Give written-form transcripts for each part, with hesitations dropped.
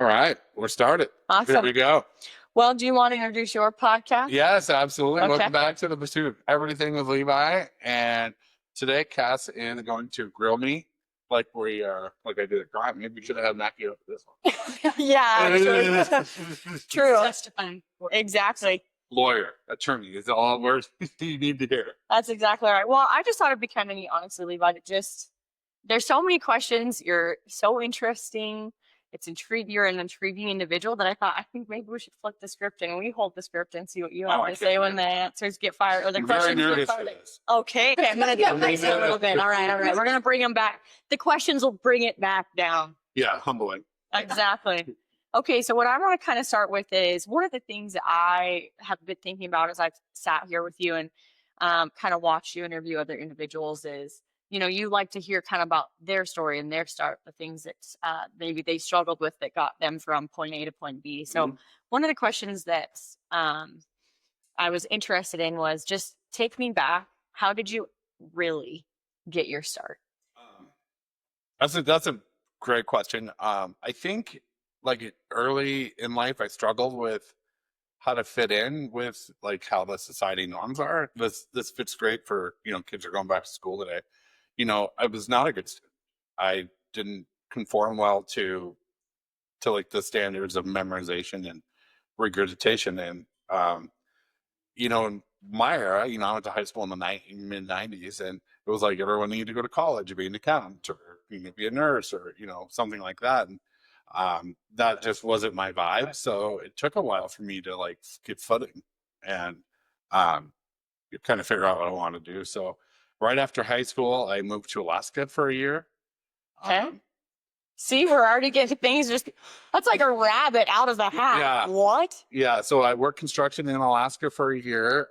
All right, we're started. Here Awesome. we go. Well, do you want to introduce your podcast? Yes, absolutely. Okay. Welcome back to the Pursuit of Everything with Levi. And today, Cass is going to grill me like like I did at Grant. Maybe we should have had Mackie up for this one. Yeah, true. Testifying. Exactly. Lawyer, attorney is all words you need to hear. That's exactly right. Well, I just thought it'd be kind of neat, honestly, Levi. There's so many questions. You're so interesting. You're an intriguing individual that I think maybe we should flip the script and we hold the script and see what you have to say when the answers get fired or the I'm very questions get nervous for fired. this. Okay, I'm gonna do it a little bit. All right. We're gonna bring them back. The questions will bring it back down. Yeah, humbling. Exactly. Okay, so what I want to kind of start with is one of the things that I have been thinking about as I've sat here with you and kind of watched you interview other individuals is, you like to hear kind of about their story and their start, the things that maybe they struggled with that got them from point A to point B. So one of the questions that I was interested in was just take me back. How did you really get your start? That's a great question. I think like early in life, I struggled with how to fit in with like how the society norms are. This fits great for kids are going back to school today. I was not a good student. I didn't conform well to like the standards of memorization and regurgitation. And in my era, I went to high school in the mid '90s, and it was like everyone needed to go to college to be an accountant or be a nurse or something like that. And that just wasn't my vibe. So it took a while for me to like get footing and kind of figure out what I want to do. So right after high school, I moved to Alaska for a year. Okay. See, we're already getting things that's like a rabbit out of the hat. Yeah. What? Yeah. So I worked construction in Alaska for a year,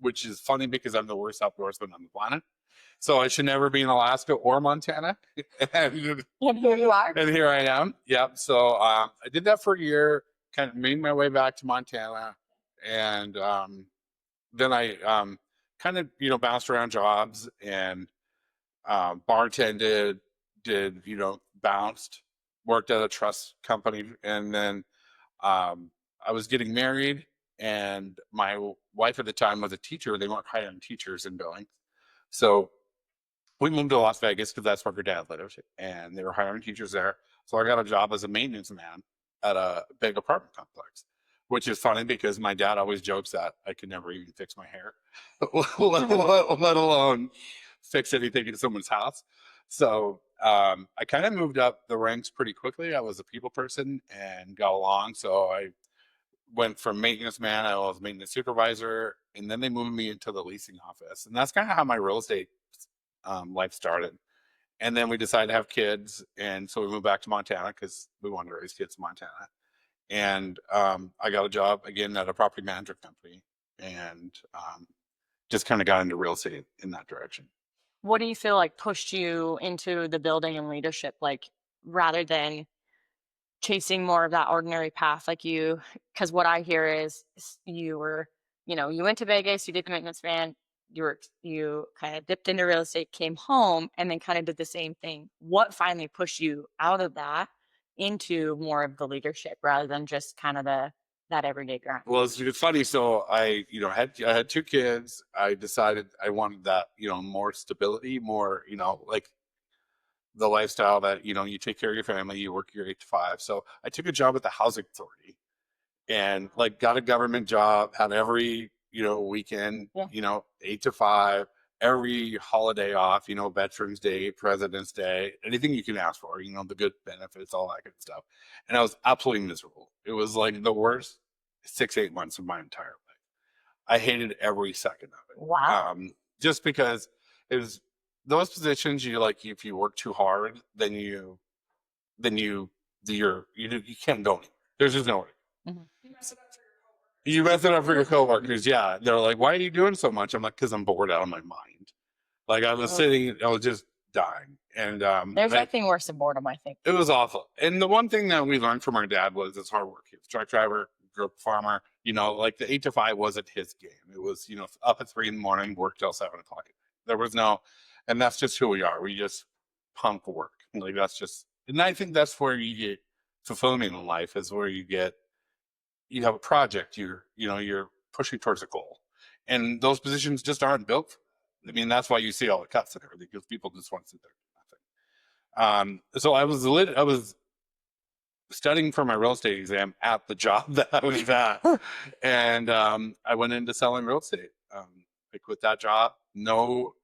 which is funny because I'm the worst outdoorsman on the planet. So I should never be in Alaska or Montana. And here you are. And here I am. Yep. So I did that for a year, kind of made my way back to Montana. And then I kind of, bounced around jobs and bartended, bounced, worked at a trust company. And then I was getting married, and my wife at the time was a teacher. They weren't hiring teachers in Billings. So we moved to Las Vegas because that's where her dad lived, and they were hiring teachers there. So I got a job as a maintenance man at a big apartment complex, which is funny because my dad always jokes that I could never even fix my hair, let alone fix anything in someone's house. So I kind of moved up the ranks pretty quickly. I was a people person and got along. So I went from maintenance man, I was maintenance supervisor, and then they moved me into the leasing office. And that's kind of how my real estate life started. And then we decided to have kids, and so we moved back to Montana because we wanted to raise kids in Montana. And I got a job again at a property management company, and just kind of got into real estate in that direction. What do you feel like pushed you into the building and leadership, like rather than chasing more of that ordinary path? Because what I hear is you were, you went to Vegas, you did the maintenance man, you kind of dipped into real estate, came home, and then kind of did the same thing. What finally pushed you out of that into more of the leadership rather than just kind of that everyday grind? Well, it's funny. So I had two kids. I decided I wanted that, more stability, more, like the lifestyle that, you take care of your family, you work your 8 to 5. So I took a job at the housing authority and like got a government job, had every, weekend, 8 to 5, every holiday off, Veterans Day, President's Day, anything you can ask for, the good benefits, all that good stuff. And I was absolutely miserable. It was like the worst 6-8 months of my entire life. I hated every second of it. Wow. Just because it was those positions, if you work too hard, then you can't go anywhere. There's just nowhere. Mm-hmm. You mess it up for your coworkers. Yeah. They're like, why are you doing so much? I'm like, because I'm bored out of my mind. Like I was just dying. And there's nothing worse than boredom, I think. It was awful. And the one thing that we learned from our dad was it's hard work. He was a truck driver, grew up a farmer, like the 8 to 5 wasn't his game. It was, up at 3 a.m, work till 7 o'clock. There was no, and that's just who we are. We just pump work. Like that's just, and I think that's where you get fulfillment in life is where you have a project, you're pushing towards a goal, and those positions just aren't built for that. I mean, that's why you see all the cuts and everything, because people just want to sit there and do nothing. So I was studying for my real estate exam at the job that I was at, and I went into selling real estate. I quit that job. No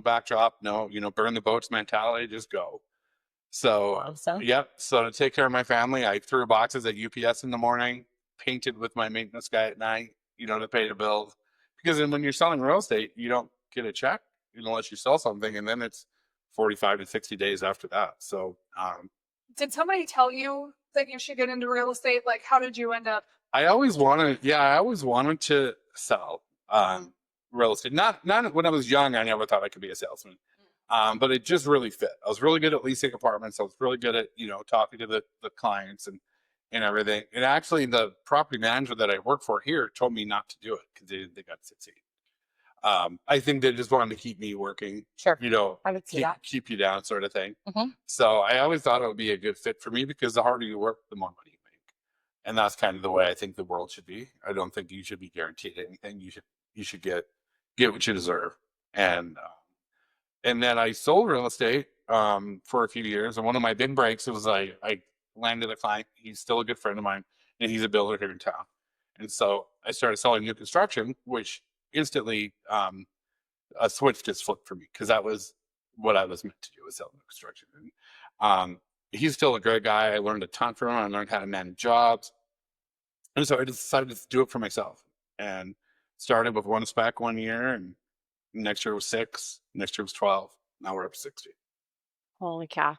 backdrop. No, burn the boats mentality. Just go. So, Awesome. yep. So to take care of my family, I threw boxes at UPS in the morning, painted with my maintenance guy at night, to pay the bills. Because then when you're selling real estate, you don't get a check unless you sell something, and then it's 45 to 60 days after that. So, Did somebody tell you that you should get into real estate? Like, how did you end up? I always wanted to sell real estate. Not when I was young, I never thought I could be a salesman. But it just really fit. I was really good at leasing apartments. I was really good at, talking to the clients and everything. And actually the property manager that I work for here told me not to do it because they didn't think I'd succeed. I think they just wanted to keep me working, Sure. I would see that. keep you down sort of thing. Mhm. So I always thought it would be a good fit for me because the harder you work, the more money you make. And that's kind of the way I think the world should be. I don't think you should be guaranteed anything. You should get what you deserve. And then I sold real estate for a few years. And one of my big breaks was I landed a client. He's still a good friend of mine, and he's a builder here in town. And so I started selling new construction, which instantly a switch just flipped for me because that was what I was meant to do, was sell new construction. And he's still a great guy. I learned a ton from him. I learned how to manage jobs. And so I decided to do it for myself and started with one spec one year, and next year was 6, next year was 12. Now we're up to 60. Holy cow.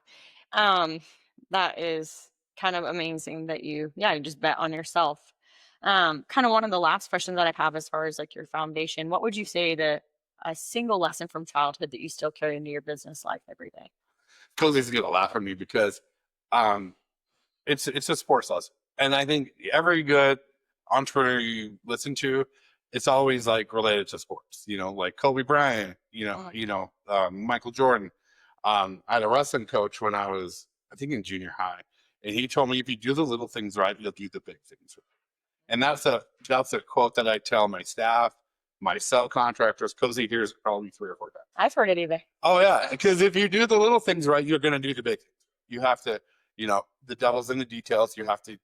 That is kind of amazing that you just bet on yourself. Kind of one of the last questions that I have as far as like your foundation, what would you say that a single lesson from childhood that you still carry into your business life every day? Cozy's gonna laugh at me because it's a sports lesson. And I think every good entrepreneur you listen to, it's always like related to sports, like Kobe Bryant, Michael Jordan. I had a wrestling coach when I was, I think, in junior high, and he told me if you do the little things right, you'll do the big things right. And that's a quote that I tell my staff, my subcontractors. Cozy hears it probably 3 or 4 times. I've heard it either. Oh yeah, because if you do the little things right, you're going to do the big things. You have to, the devil's in the details. You have to,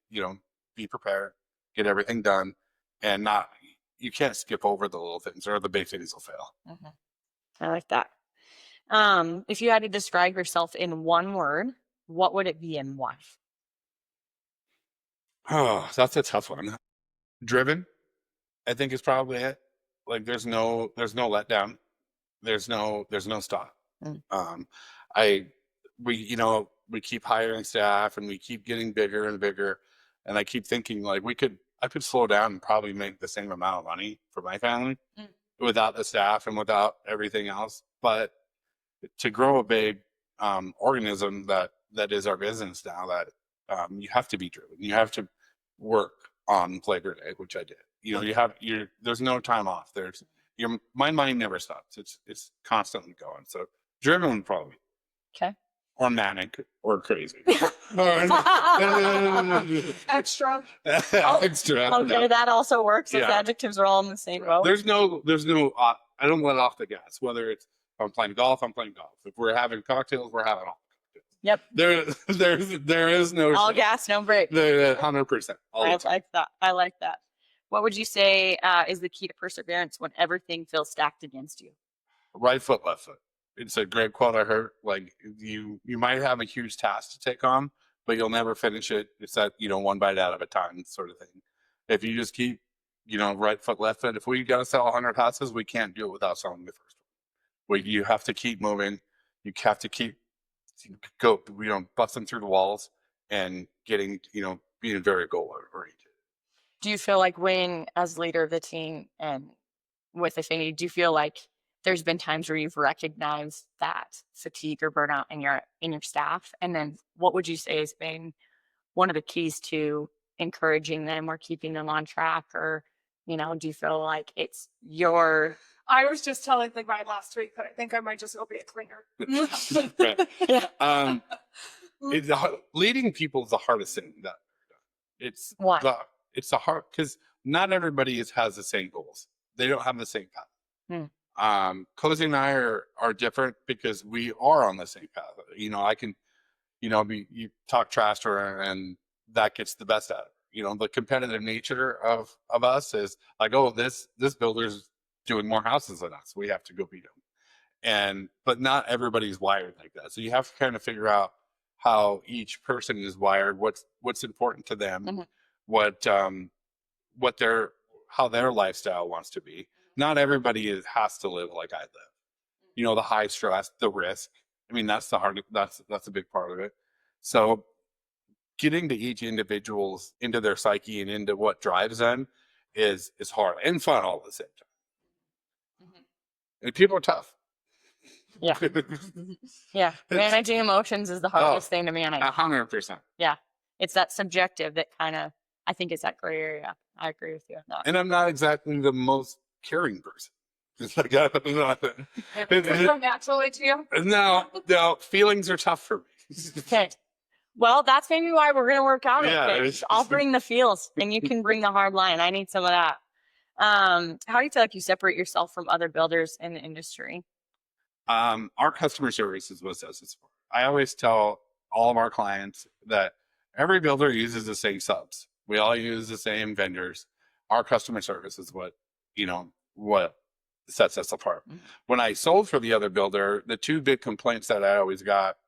be prepared, get everything done, and you can't skip over the little things, or the big things will fail. Mm-hmm. I like that. If you had to describe yourself in one word, what would it be and why? Oh, that's a tough one. Driven, I think, is probably it. Like there's no letdown. There's no stop. Mm. We keep hiring staff and we keep getting bigger and bigger. And I keep thinking like I could slow down and probably make the same amount of money for my family without the staff and without everything else. But to grow a big organism that is our business now, that you have to be driven. You have to work on Labor Day, which I did. There's no time off. My mind never stops. It's constantly going. So driven probably. Okay. Or manic or crazy. Extra. Extra. Okay, that also works. Those adjectives are all in the same row. There's no I don't let off the gas. Whether it's if I'm playing golf, I'm playing golf. If we're having cocktails, we're having all cocktails. Yep. There is no all gas, no break. 100%. I like that. What would you say is the key to perseverance when everything feels stacked against you? Right foot, left foot. It's a great quote I heard. Like you might have a huge task to take on, but you'll never finish it. It's that, one bite out of a time sort of thing. If you just keep, right foot, left foot. If we got to sell 100 houses, we can't do it without selling the first one. You have to keep moving. You have to keep busting through the walls and getting, being very goal oriented. Do you feel like when, as leader of the team and with Affinity, do you feel like there's been times where you've recognized that fatigue or burnout in your staff? And then what would you say has been one of the keys to encouraging them or keeping them on track? Or, do you feel like it's your... I was just telling Levi last week that I think I might just go be a cleaner. Right. Yeah. Leading people is the hardest thing that it's Why? the it's the hard because not everybody has the same goals. They don't have the same path. Hmm. Cozy and I are different because we are on the same path. I can, you talk trash to her and that gets the best out of her. The competitive nature of us is like, oh, this builder's doing more houses than us. We have to go beat them. But not everybody's wired like that. So you have to kind of figure out how each person is wired, what's important to them, Mm-hmm. what their how their lifestyle wants to be. Not everybody has to live like I live. The high stress, the risk. I mean, that's a big part of it. So getting to each individual's into their psyche and into what drives them is hard and fun all at the same time. Mm-hmm. And people are tough. Yeah. Yeah. Managing emotions is the hardest thing to manage. 100%. Yeah. It's that subjective that kind of, I think it's that gray area. I agree with you on that. And I'm not exactly the most caring person. It's like, Come naturally to you. no, feelings are tough for me. Okay. Well, that's maybe why we're going to work out. Yeah, Okay. I'll bring the feels and you can bring the hard line. I need some of that. How do you feel like you separate yourself from other builders in the industry? Our customer service is what sets us apart. I always tell all of our clients that every builder uses the same subs. We all use the same vendors. Our customer service is what sets us apart. Mhm. When I sold for the other builder, the two big complaints that I always got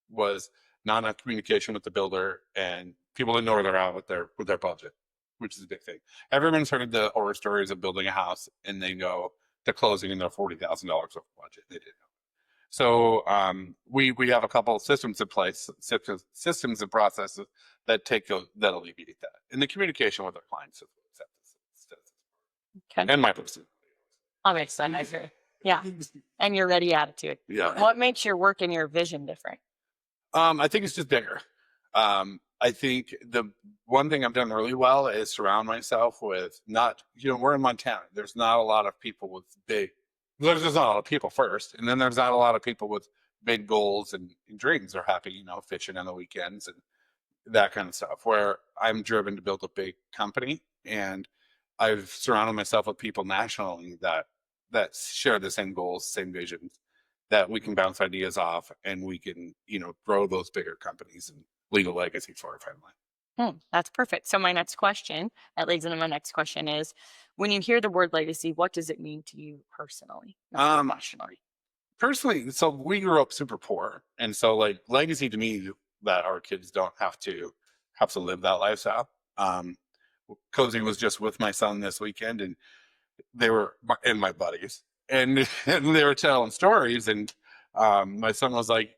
was not enough communication with the builder, and people didn't know where they're at with their budget, which is a big thing. Everyone's heard the horror stories of building a house and they go to closing and they're $40,000 over budget. They didn't know. So we have a couple of systems in place, systems and processes that that alleviate that, and the communication with our clients. Okay. And my person. That makes sense. I agree. Yeah. And your ready attitude. Yeah. What makes your work and your vision different? I think it's just bigger. I think the one thing I've done really well is surround myself with we're in Montana. There's not a lot of people with there's just not a lot of people first. And then there's not a lot of people with big goals and dreams. They're happy, fishing on the weekends and that kind of stuff, where I'm driven to build a big company. And I've surrounded myself with people nationally that share the same goals, same visions, that we can bounce ideas off and we can, grow those bigger companies and leave a legacy for our family. That's perfect. So my next question, that leads into my next question is, when you hear the word legacy, what does it mean to you personally, not professionally? Personally, so we grew up super poor. And so like legacy to me, that our kids don't have to live that lifestyle. Cozy was just with my son this weekend and they were and my buddies and they were telling stories and my son was like,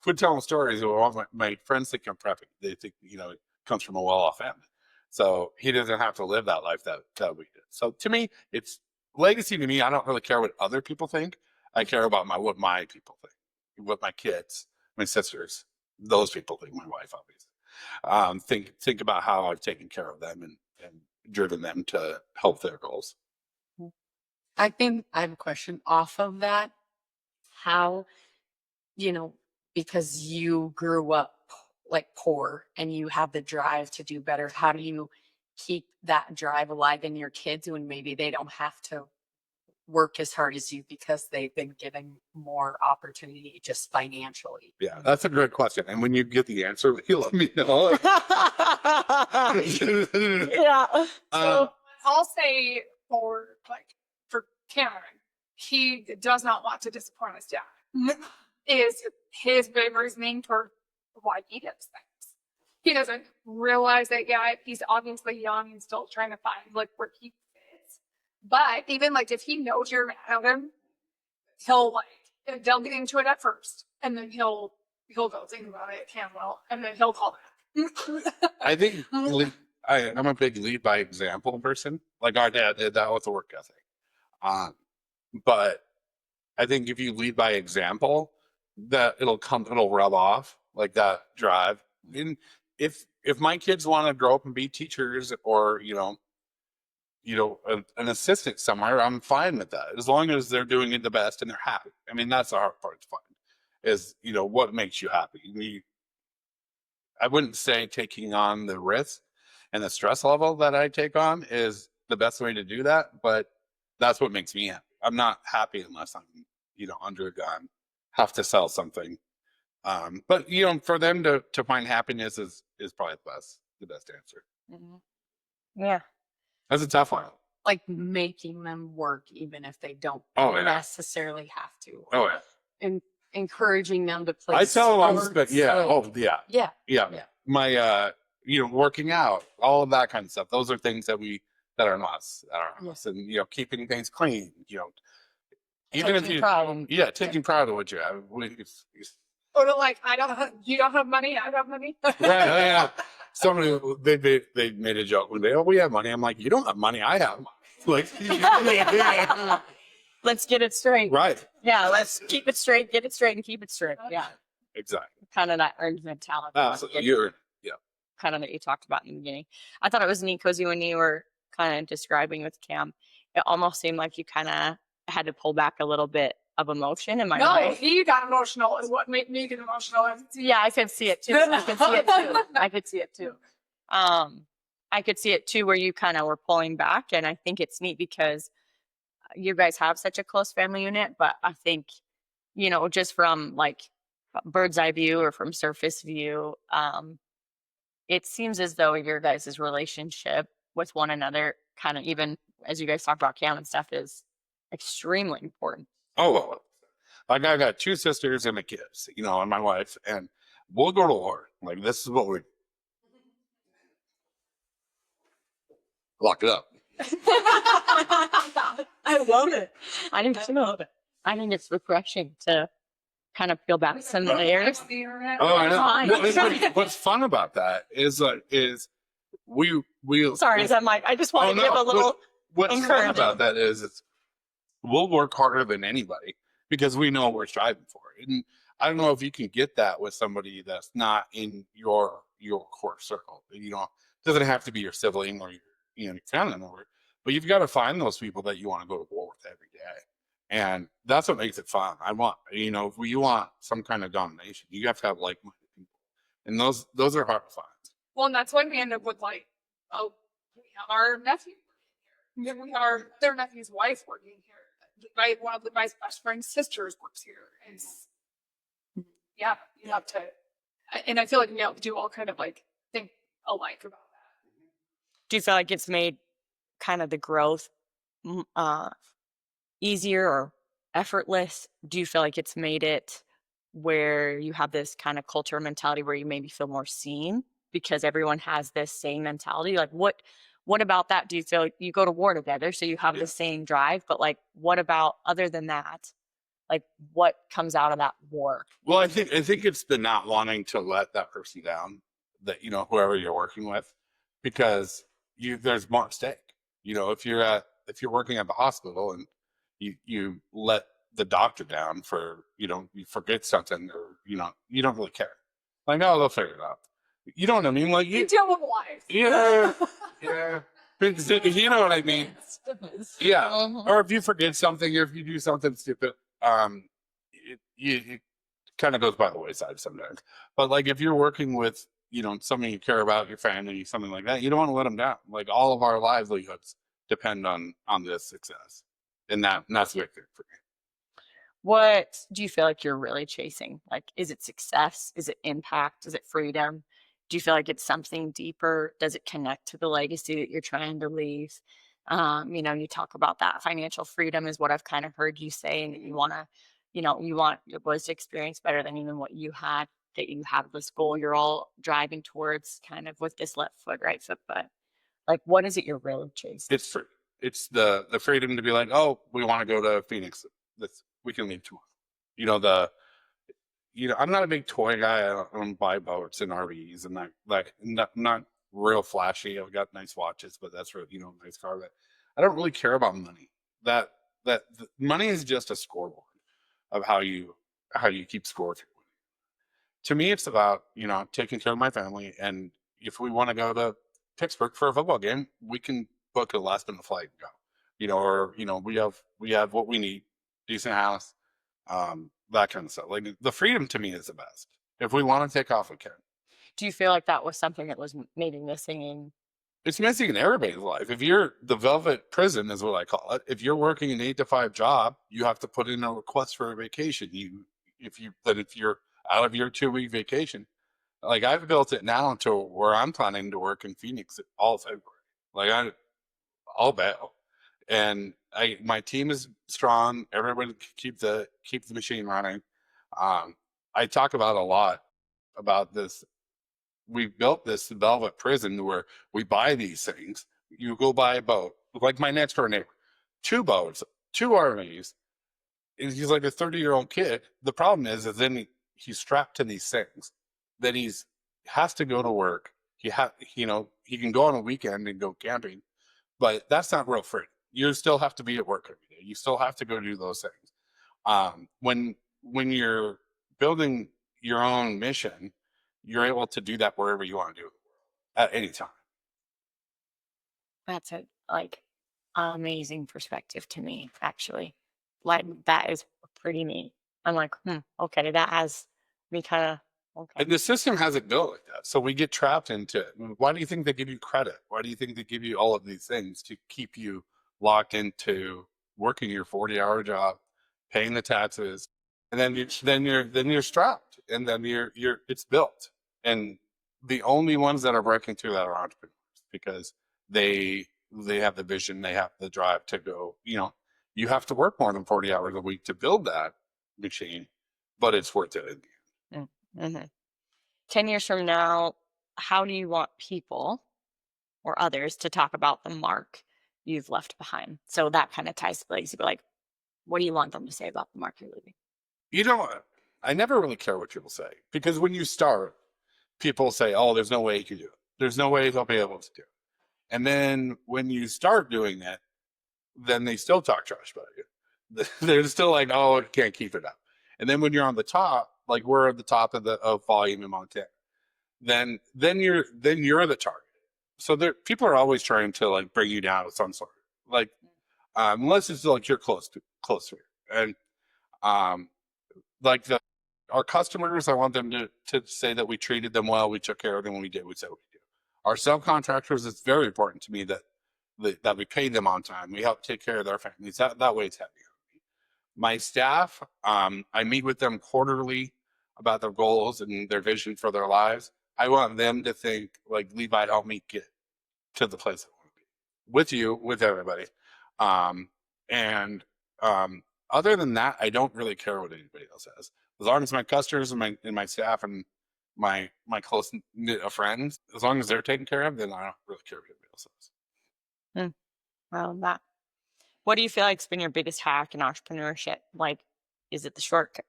quit telling stories. Well, my friends think I'm prepping. They think, it comes from a well-off family. So he doesn't have to live that life that we did. So to me, it's legacy to me. I don't really care what other people think. I care about what my people think, what my kids, my sisters, those people think, my wife, obviously. Think about how I've taken care of them and driven them to help their goals. I think I have a question off of that. How, because you grew up like poor and you have the drive to do better, how do you keep that drive alive in your kids when maybe they don't have to work as hard as you because they've been given more opportunity just financially? Yeah, that's a great question. And when you get the answer, you let me know. Yeah. So I'll say for Cameron, he does not want to disappoint his dad. Is his big reasoning for why he does things. He doesn't realize that he's obviously young and still trying to find where he fits. But even if he knows you're mad at him, he'll they'll get into it at first, and then he'll go think about it, and then he'll call back. I think I'm a big lead by example person. Like our dad did that with the work ethic. But I think if you lead by example, that it'll rub off like that drive. And if my kids want to grow up and be teachers or an assistant somewhere, I'm fine with that as long as they're doing it the best and they're happy. I mean, that's the hard part to find is what makes you happy. I wouldn't say taking on the risk and the stress level that I take on is the best way to do that, but that's what makes me happy. I'm not happy unless I'm, under a gun, have to sell something. But for them to find happiness is probably the best answer. Mhm. Yeah. That's a tough one. Like making them work even if they don't Oh, yeah. necessarily have to. Oh yeah. And encouraging them to play I tell them sports. yeah. like- Oh yeah. yeah. Yeah. Yeah. My working out, all of that kind of stuff. Those are things that are us. And keeping things clean, even if Taking you pride in- taking pride in what you have. Or to like, you don't have money, I have money. Yeah. Somebody they made a joke one day, oh, we have money. I'm like, you don't have money, I have money. Like Let's get it straight. right. Yeah, let's keep it straight, get it straight, and keep it straight. Yeah, Exactly. kind of that earned mentality. You're Kind of that you talked about in the beginning. I thought it was neat because when you were kind of describing with Cam, it almost seemed like you kind of had to pull back a little bit of emotion. Am I No, right? he got emotional is what made me get emotional. Yeah, I could see it too. I could see it too. I could see it too. I could see it too, where you kind of were pulling back, and I think it's neat because you guys have such a close family unit. But I think, just from like bird's eye view or from surface view, it seems as though your guys' relationship with one another, kind of even as you guys talk about Cam and stuff, is extremely important. oh well. Like I got 2 sisters and the kids, and my wife, and we'll go to war. Like this is what we lock it up. I love it. I think it's refreshing to kind of peel back some layers. Oh, I know. Fine. What's fun about that is we Sorry, is that Mike? I just want to give a little. What's fun encouraging. about that is we'll work harder than anybody because we know what we're striving for. And I don't know if you can get that with somebody that's not in your core circle. It doesn't have to be your sibling or your family member, but you've got to find those people that you want to go to war with every day. And that's what makes it fun. If you want some kind of domination, you have to have like-minded people, and those are hard to find. Well, and that's when we end up with like, we have our nephew working here. We have their nephew's wife working here. One of Levi's best friend's sisters works here. Yeah, you have to, and I feel like we have to do all kind of like think alike about that. Do you feel like it's made kind of the growth easier or effortless? Do you feel like it's made it where you have this kind of culture mentality where you maybe feel more seen because everyone has this same mentality? Like what about that? Do you feel like you go to war together, so you have the same drive, but like what about other than that? Like what comes out of that war? Well, I think it's the not wanting to let that person down, that whoever you're working with, because there's more at stake. If you're working at the hospital and you let the doctor down for you forget something, or you don't really care. Like, no, they'll figure it out. You know what I mean? Like You deal with life. yeah, yeah. You know what I mean? Yeah. Or if you forget something, or if you do something stupid, it kind of goes by the wayside sometimes. But like if you're working with someone you care about, your family, something like that, you don't want to let them down. Like all of our livelihoods depend on this success, and that's a big thing for me. What do you feel like you're really chasing? Like, is it success? Is it impact? Is it freedom? Do you feel like it's something deeper? Does it connect to the legacy that you're trying to leave? You talk about that financial freedom is what I've kind of heard you say, and that you want to, you want your boys to experience better than even what you had, that you have this goal you're all driving towards kind of with this left foot, right foot, but like, what is it you're really chasing? It's free. It's the freedom to be like, oh, we want to go to Phoenix. We can leave tomorrow. I'm not a big toy guy. I don't buy boats and RVs and not real flashy. I've got nice watches, but that's for nice car. But I don't really care about money. That money is just a scoreboard of how you keep score. To me, it's about taking care of my family, and if we want to go to Pittsburgh for a football game, we can book a last minute flight and go. Or we have what we need, decent house, that kind of stuff. Like the freedom to me is the best. If we want to take off, we can. Do you feel like that was something that was maybe missing in? It's missing in everybody's life. If you're the velvet prison is what I call it. If you're working an 8 to 5 job, you have to put in a request for a vacation. If you're out of your 2 week vacation, like I've built it now to where I'm planning to work in Phoenix all February. Like all bail. And my team is strong. Everybody keep the machine running. I talk about a lot about this. We've built this velvet prison where we buy these things. You go buy a boat, like my next door neighbor, 2 boats, 2 RVs. And he's like a 30-year-old kid. The problem is then he's strapped to these things. Then has to go to work. He can go on a weekend and go camping, but that's not real free. You still have to be at work every day. You still have to go do those things. When you're building your own mission, you're able to do that wherever you want to do it at any time. That's a like amazing perspective to me, actually. Like that is pretty neat. I'm like, okay, that has me kind of okay. And the system has it built like that. So we get trapped into it. Why do you think they give you credit? Why do you think they give you all of these things to keep you locked into working your 40-hour job, paying the taxes, and then you're strapped, and then it's built. And the only ones that are breaking through that are entrepreneurs because they have the vision, they have the drive to go. You have to work more than 40 hours a week to build that machine, but it's worth it in the end. Mm-hmm. 10 years from now, how do you want people or others to talk about the mark you've left behind? So that kind of ties to place. You'd be like, what do you want them to say about the mark you're leaving? I never really care what people say because when you start, people say, oh, there's no way you can do it. There's no way they'll be able to do it. And then when you start doing it, then they still talk trash about you. They're still like, oh, I can't keep it up. And then when you're on the top, like we're at the top of volume in Montana, then you're the target. So people are always trying to like bring you down with some sort, like unless it's like you're close to it. And like our customers, I want them to say that we treated them well, we took care of them, we said we do. Our subcontractors, it's very important to me that we pay them on time. We help take care of their families. That way it's happy. My staff, I meet with them quarterly about their goals and their vision for their lives. I want them to think like Levi helped me get to the place I want to be with you, with everybody. Other than that, I don't really care what anybody else says. As long as my customers and my staff and my close knit of friends, as long as they're taken care of, then I don't really care what anybody else says. Well, what do you feel like's been your biggest hack in entrepreneurship? Like, is it the shortcut?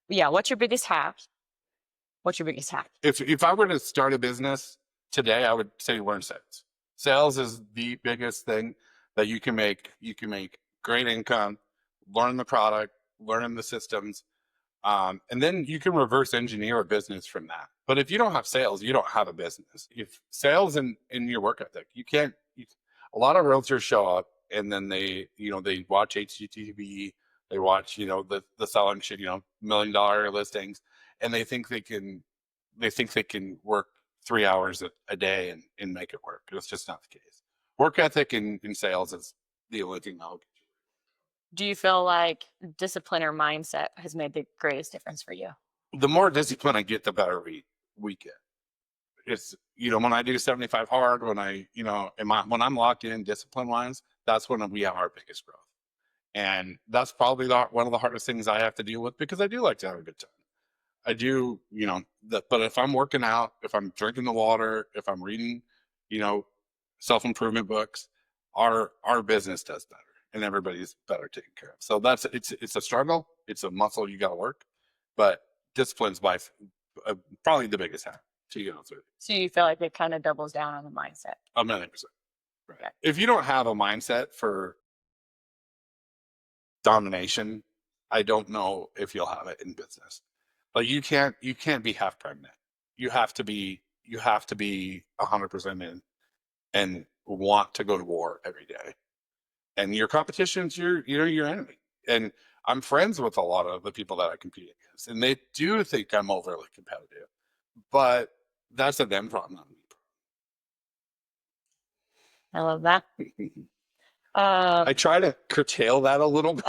Yeah. What's your biggest hack? What's your biggest hack? If I were to start a business today, I would say learn sales. Sales is the biggest thing that you can make. You can make great income, learn the product, learn the systems, and then you can reverse engineer a business from that. But if you don't have sales, you don't have a business. If sales in your work ethic, you can't. A lot of realtors show up and then they watch HGTV, they watch the selling shit, $1 million listings, and they think they can work 3 hours a day and make it work. It's just not the case. Work ethic in sales is the only thing I'll get you. Do you feel like discipline or mindset has made the greatest difference for you? The more discipline I get, the better we get. It's when I do 75 hard, when when I'm locked in discipline wise, that's when we have our biggest growth. And that's probably one of the hardest things I have to deal with because I do like to have a good time. I do, but if I'm working out, if I'm drinking the water, if I'm reading, self-improvement books, our business does better and everybody's better taken care of. So it's a struggle. It's a muscle you got to work, but discipline's probably the biggest hack to get through. So you feel like it kind of doubles down on the mindset? 1,000,000%. Right. Okay. If you don't have a mindset for domination, I don't know if you'll have it in business. Like you can't be half pregnant. You have to be 100% in and want to go to war every day. And your competition's your enemy. And I'm friends with a lot of the people that I compete against, and they do think I'm overly competitive. But that's a them problem, not me. I love that. I try to curtail that a little bit.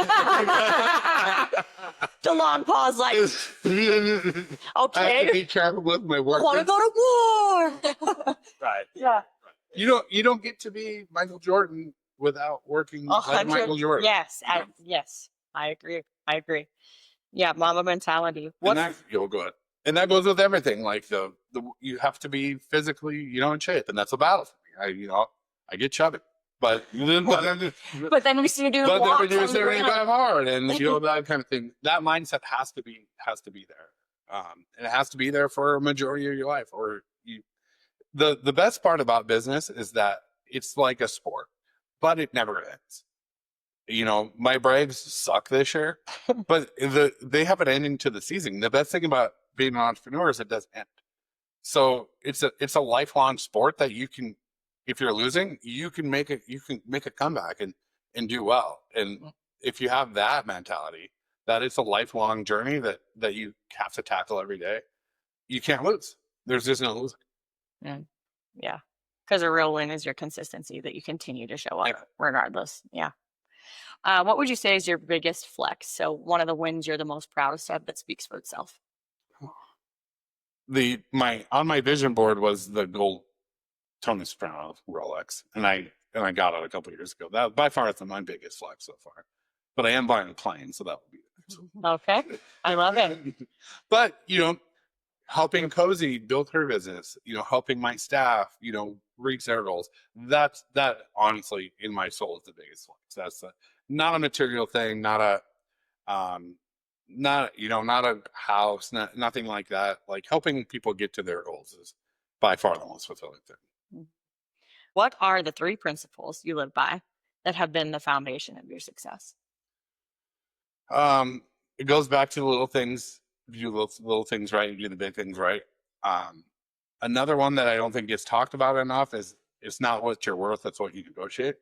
The long pause, like, I have to okay, be careful with my I work. want to go to war. Right. Yeah. You don't get to be Michael Jordan without working like Michael Jordan. Yes, yes, I agree. I agree. Yeah, mama mentality. And that you'll go. And that goes with everything. Like the you have to be physically, in shape, and that's a battle for me. I get chubby, but But then we see you do but then walks when you're on the ground. 75 hard, and that kind of thing. That mindset has to be there, and it has to be there for a majority of your life. Or the best part about business is that it's like a sport, but it never ends. My Braves suck this year, but they have an ending to the season. The best thing about being an entrepreneur is it doesn't end. So it's a lifelong sport that you can, if you're losing, you can make a comeback and do well. And if you have that mentality, that it's a lifelong journey that you have to tackle every day, you can't lose. There's just no losing. Yeah, because a real win is your consistency that you continue to show up regardless. Yeah. What would you say is your biggest flex? So one of the wins you're the most proudest of that speaks for itself. On my vision board was the gold Tony Soprano Rolex, and I got it a couple of years ago. That by far is my biggest flex so far. But I am buying a plane, so that will be it. Okay, I love it. But helping Cozy build her business, helping my staff, reach their goals. That honestly, in my soul, is the biggest flex. That's not a material thing, not a house, nothing like that. Like helping people get to their goals is by far the most fulfilling thing. What are the 3 principles you live by that have been the foundation of your success? It goes back to the little things. Do little things right, you do the big things right. Another one that I don't think gets talked about enough is it's not what you're worth, it's what you negotiate.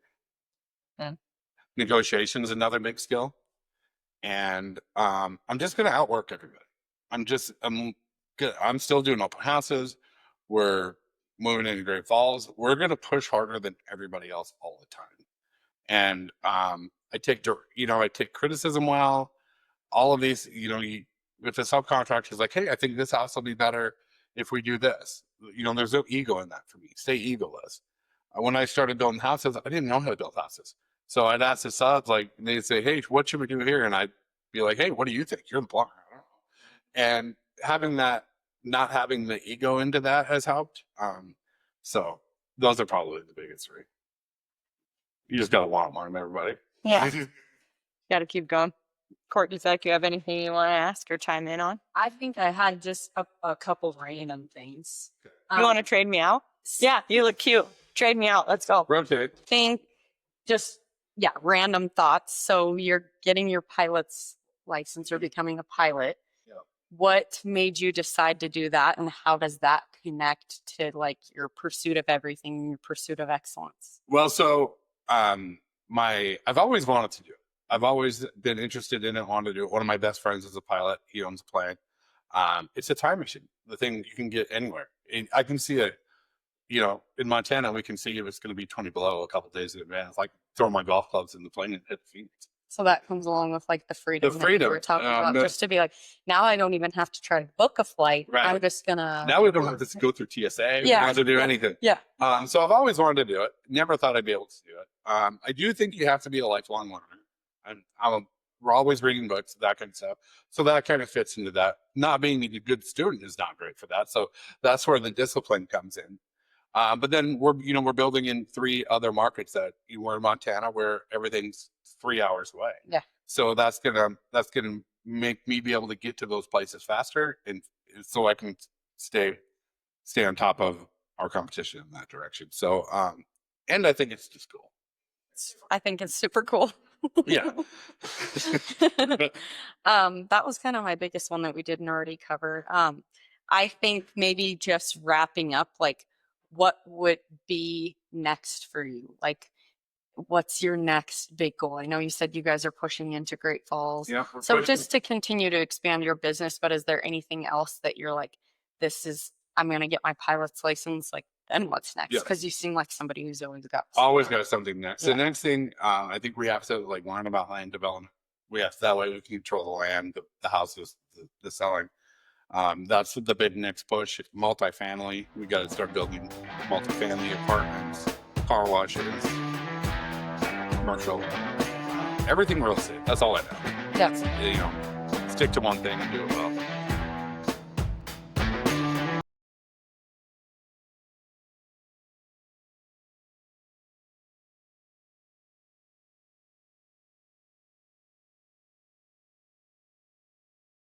Negotiation is another big skill. And I'm just gonna outwork everybody. I'm still doing open houses. We're moving into Great Falls. We're gonna push harder than everybody else all the time. And I take criticism well. All of these, if a subcontractor is like, hey, I think this house will be better if we do this. There's no ego in that for me. Stay egoless. When I started building houses, I didn't know how to build houses. So I'd ask the subs, they'd say, hey, what should we do here? And I'd be like, hey, what do you think? You're the plumber. I don't know. And having that, not having the ego into that has helped. So those are probably the biggest 3. You just got to want more than everybody. Yeah. Got to keep going. Court, do you feel like you have anything you want to ask or chime in on? I think I had just a couple random things. You want to trade me out? Yeah, you look cute. Trade me out. Let's go. Rotate. Random thoughts. So you're getting your pilot's license or becoming a pilot. Yep. What made you decide to do that, and how does that connect to your pursuit of everything, your pursuit of excellence? Well, so I've always wanted to do it. I've always been interested in it, wanted to do it. One of my best friends is a pilot. He owns a plane. It's a time machine. The thing you can get anywhere. I can see it, in Montana, we can see if it's going to be 20 below a couple of days in advance. Like throw my golf clubs in the plane and hit Phoenix. So that comes along with the freedom. The freedom. That we were talking about, just to be now I don't even have to try to book a flight. Right. I'm just gonna. Now we don't have to go through TSA. We don't have to do anything. Yeah. So I've always wanted to do it. Never thought I'd be able to do it. I do think you have to be a lifelong learner. We're always reading books, that kind of stuff. So that kind of fits into that. Not being a good student is not great for that. So that's where the discipline comes in. But then we're building in 3 other markets that we're in Montana, where everything's 3 hours away. Yeah. So that's gonna make me be able to get to those places faster, and so I can stay on top of our competition in that direction. So, and I think it's just cool. I think it's super cool. Yeah. That was kind of my biggest one that we didn't already cover. I think maybe just wrapping up, what would be next for you? What's your next big goal? I know you said you guys are pushing into Great Falls. Yeah. So just to continue to expand your business, but is there anything else that you're this is I'm going to get my pilot's license. Like, then what's next? Yeah. Because you seem like somebody who's always got Always got something next. Yeah. The next thing, I think we have to like learn about land development. We have that way we can control the land, the houses, the selling. That's the big next push. Multifamily. We got to start building multifamily apartments, car washes, commercial, everything real estate. That's all I know. That's You know, stick to one thing and do it well.